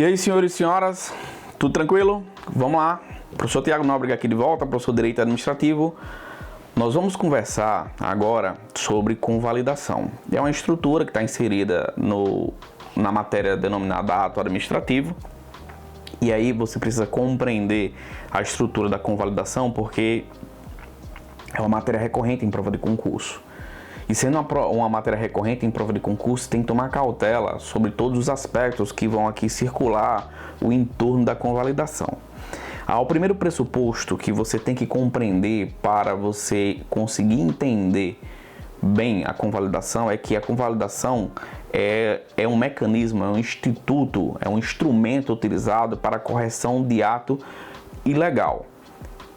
E aí, senhores e senhoras, tudo tranquilo? Vamos lá, professor Tiago Nóbrega aqui de volta, professor de Direito Administrativo. Nós vamos conversar agora sobre convalidação. É uma estrutura que está inserida na matéria denominada ato administrativo. E aí você precisa compreender a estrutura da convalidação, porque é uma matéria recorrente em prova de concurso. E sendo uma matéria recorrente em prova de concurso, tem que tomar cautela sobre todos os aspectos que vão aqui circular o entorno da convalidação. O primeiro pressuposto que você tem que compreender para você conseguir entender bem a convalidação é que a convalidação é um mecanismo, é um instituto, é um instrumento utilizado para a correção de ato ilegal.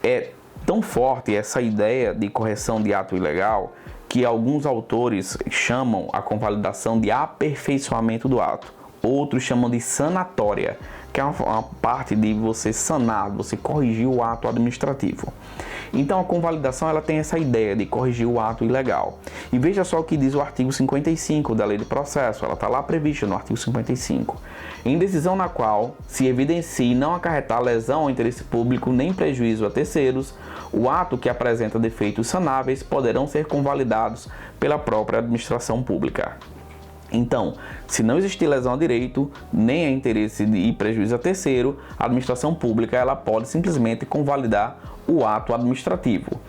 É tão forte essa ideia de correção de ato ilegal que alguns autores chamam a convalidação de aperfeiçoamento do ato. Outros chamam de sanatória, que é uma parte de você sanar, você corrigir o ato administrativo. Então a convalidação ela tem essa ideia de corrigir o ato ilegal. E veja só o que diz o artigo 55 da Lei de Processo, ela está lá prevista no artigo 55. Em decisão na qual se evidencie não acarretar lesão ao interesse público nem prejuízo a terceiros, o ato que apresenta defeitos sanáveis poderão ser convalidados pela própria administração pública. Então, se não existir lesão a direito, nem a interesse e prejuízo a terceiro, a administração pública ela pode simplesmente convalidar o ato administrativo.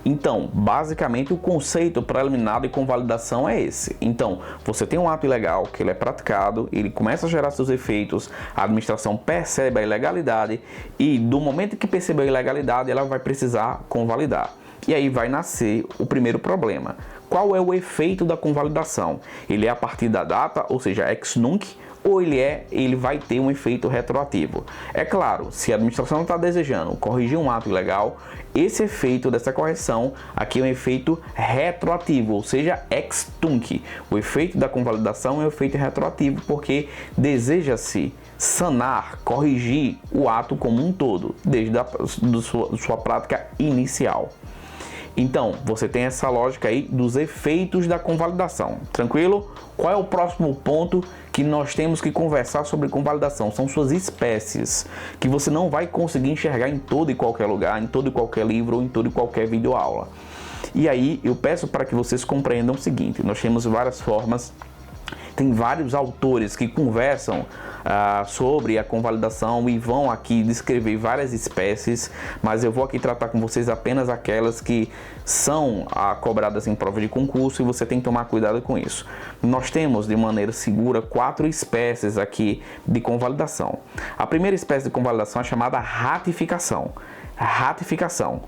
Então, basicamente, o conceito preliminar de convalidação é esse. Então, você tem um ato ilegal que ele é praticado, ele começa a gerar seus efeitos, a administração percebe a ilegalidade e, do momento que percebeu a ilegalidade, ela vai precisar convalidar. E aí vai nascer o primeiro problema. Qual é o efeito da convalidação? Ele é a partir da data, ou seja, ex nunc, ou ele vai ter um efeito retroativo? É claro, se a administração está desejando corrigir um ato ilegal, esse efeito dessa correção aqui é um efeito retroativo, ou seja, ex tunc. O efeito da convalidação é um efeito retroativo porque deseja-se sanar, corrigir o ato como um todo, desde a sua prática inicial. Então, você tem essa lógica aí dos efeitos da convalidação. Tranquilo? Qual é o próximo ponto que nós temos que conversar sobre convalidação? São suas espécies, que você não vai conseguir enxergar em todo e qualquer lugar, em todo e qualquer livro ou em todo e qualquer videoaula. E aí, eu peço para que vocês compreendam o seguinte, nós temos várias formas. Tem vários autores que conversam sobre a convalidação e vão aqui descrever várias espécies, mas eu vou aqui tratar com vocês apenas aquelas que são cobradas em prova de concurso e você tem que tomar cuidado com isso. Nós temos de maneira segura 4 espécies aqui de convalidação. A primeira espécie de convalidação é chamada ratificação. Ratificação,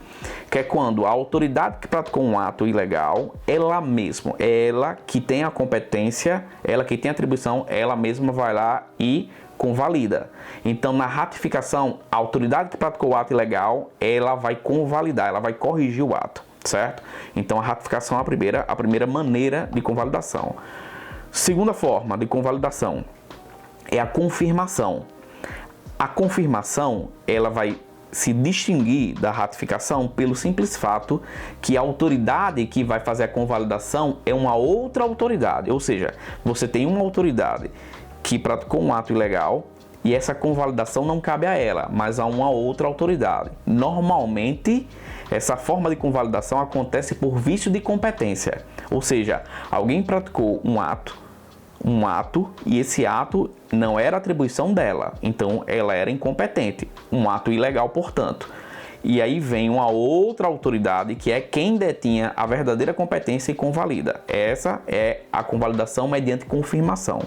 que é quando a autoridade que praticou um ato ilegal, ela mesma, ela que tem a competência, ela que tem a atribuição, ela mesma vai lá e convalida. Então, na ratificação, a autoridade que praticou o ato ilegal, ela vai convalidar, ela vai corrigir o ato, certo? Então, a ratificação é a primeira maneira de convalidação. Segunda forma de convalidação é a confirmação. A confirmação, ela vai se distinguir da ratificação pelo simples fato que a autoridade que vai fazer a convalidação é uma outra autoridade, ou seja, você tem uma autoridade que praticou um ato ilegal e essa convalidação não cabe a ela, mas a uma outra autoridade. Normalmente, essa forma de convalidação acontece por vício de competência, ou seja, alguém praticou um ato e esse ato não era atribuição dela, então ela era incompetente, um ato ilegal, portanto. E aí vem uma outra autoridade que é quem detinha a verdadeira competência e convalida. Essa é a convalidação mediante confirmação.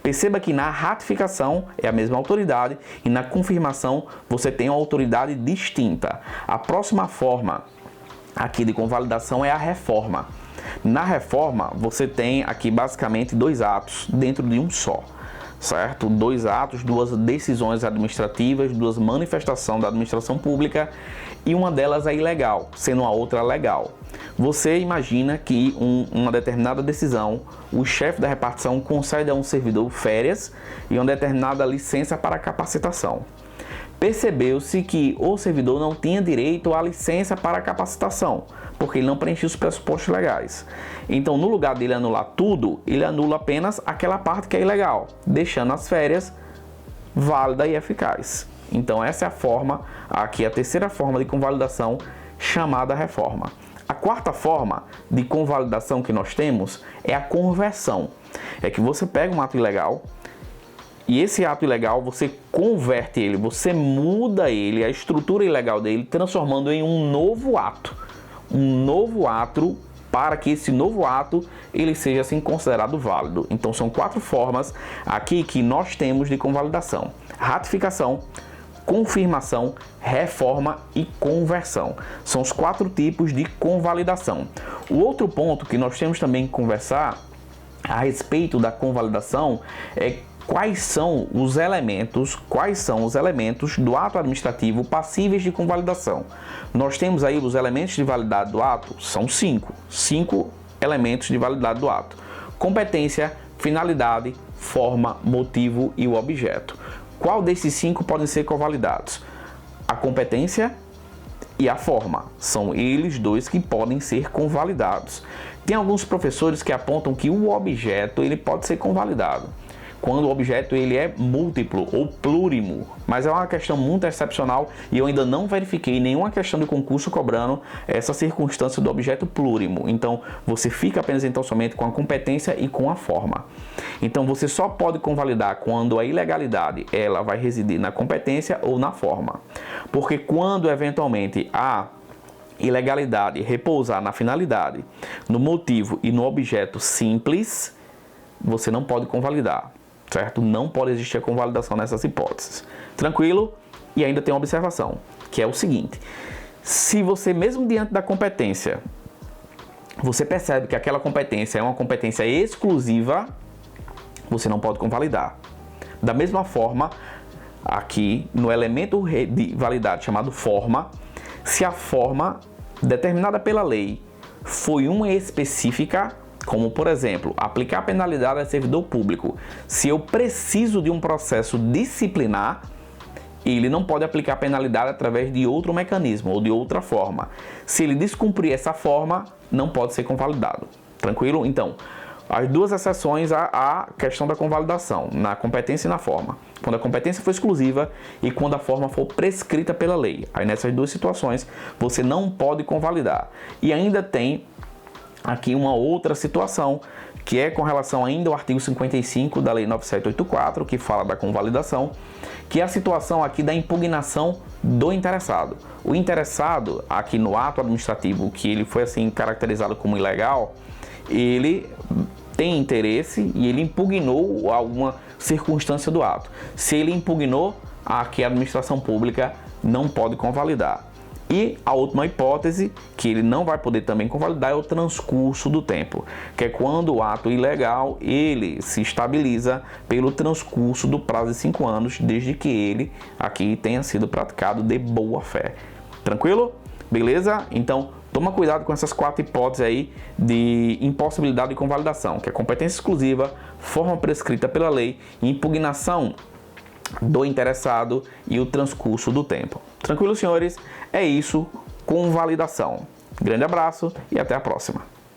Perceba que na ratificação é a mesma autoridade e na confirmação você tem uma autoridade distinta. A próxima forma aqui de convalidação é a reforma. Na reforma, você tem aqui basicamente 2 atos dentro de um só, certo? 2 atos, 2 decisões administrativas, 2 manifestações da administração pública e uma delas é ilegal, sendo a outra legal. Você imagina que uma determinada decisão, o chefe da repartição concede a um servidor férias e uma determinada licença para capacitação. Percebeu-se que o servidor não tinha direito à licença para capacitação, porque ele não preenchia os pressupostos legais. Então, no lugar dele anular tudo, ele anula apenas aquela parte que é ilegal, deixando as férias válida e eficaz. Então essa é a forma, aqui a terceira forma de convalidação, chamada reforma. A quarta forma de convalidação que nós temos é a conversão. É que você pega um ato ilegal e esse ato ilegal você converte ele, você muda ele, a estrutura ilegal dele, transformando em um novo ato. Um novo ato para que esse novo ato ele seja assim considerado válido. Então são quatro formas aqui que nós temos de convalidação: ratificação, confirmação, reforma e conversão. São os quatro tipos de convalidação. O outro ponto que nós temos também que conversar a respeito da convalidação é quais são os elementos do ato administrativo passíveis de convalidação. Nós temos aí os elementos de validade do ato, são cinco elementos de validade do ato: competência, finalidade, forma, motivo e o objeto. Qual desses cinco podem ser convalidados? A competência e a forma. São eles dois que podem ser convalidados. Tem alguns professores que apontam que o objeto ele pode ser convalidado quando o objeto ele é múltiplo ou plurimo, mas é uma questão muito excepcional e eu ainda não verifiquei nenhuma questão de concurso cobrando essa circunstância do objeto plurimo. Então você fica apenas então somente com a competência e com a forma. Então você só pode convalidar quando a ilegalidade ela vai residir na competência ou na forma, porque quando eventualmente a ilegalidade repousar na finalidade, no motivo e no objeto simples, você não pode convalidar. Certo? Não pode existir a convalidação nessas hipóteses. Tranquilo? E ainda tem uma observação, que é o seguinte: se você mesmo diante da competência, você percebe que aquela competência é uma competência exclusiva, você não pode convalidar. Da mesma forma, aqui no elemento de validade chamado forma, se a forma determinada pela lei foi uma específica, como, por exemplo, aplicar penalidade a servidor público. Se eu preciso de um processo disciplinar, ele não pode aplicar penalidade através de outro mecanismo ou de outra forma. Se ele descumprir essa forma, não pode ser convalidado. Tranquilo? Então, as duas exceções à questão da convalidação, na competência e na forma. Quando a competência for exclusiva e quando a forma for prescrita pela lei. Aí nessas duas situações, você não pode convalidar. E ainda tem aqui uma outra situação, que é com relação ainda ao artigo 55 da Lei 9784, que fala da convalidação, que é a situação aqui da impugnação do interessado. O interessado, aqui no ato administrativo, que ele foi assim caracterizado como ilegal, ele tem interesse e ele impugnou alguma circunstância do ato. Se ele impugnou, aqui a administração pública não pode convalidar. E a última hipótese, que ele não vai poder também convalidar, é o transcurso do tempo, que é quando o ato ilegal ele se estabiliza pelo transcurso do prazo de 5 anos, desde que ele aqui tenha sido praticado de boa fé. Tranquilo? Beleza? Então, toma cuidado com essas quatro hipóteses aí de impossibilidade de convalidação, que é competência exclusiva, forma prescrita pela lei, impugnação do interessado e o transcurso do tempo. Tranquilo, senhores? É isso, convalidação. Grande abraço e até a próxima.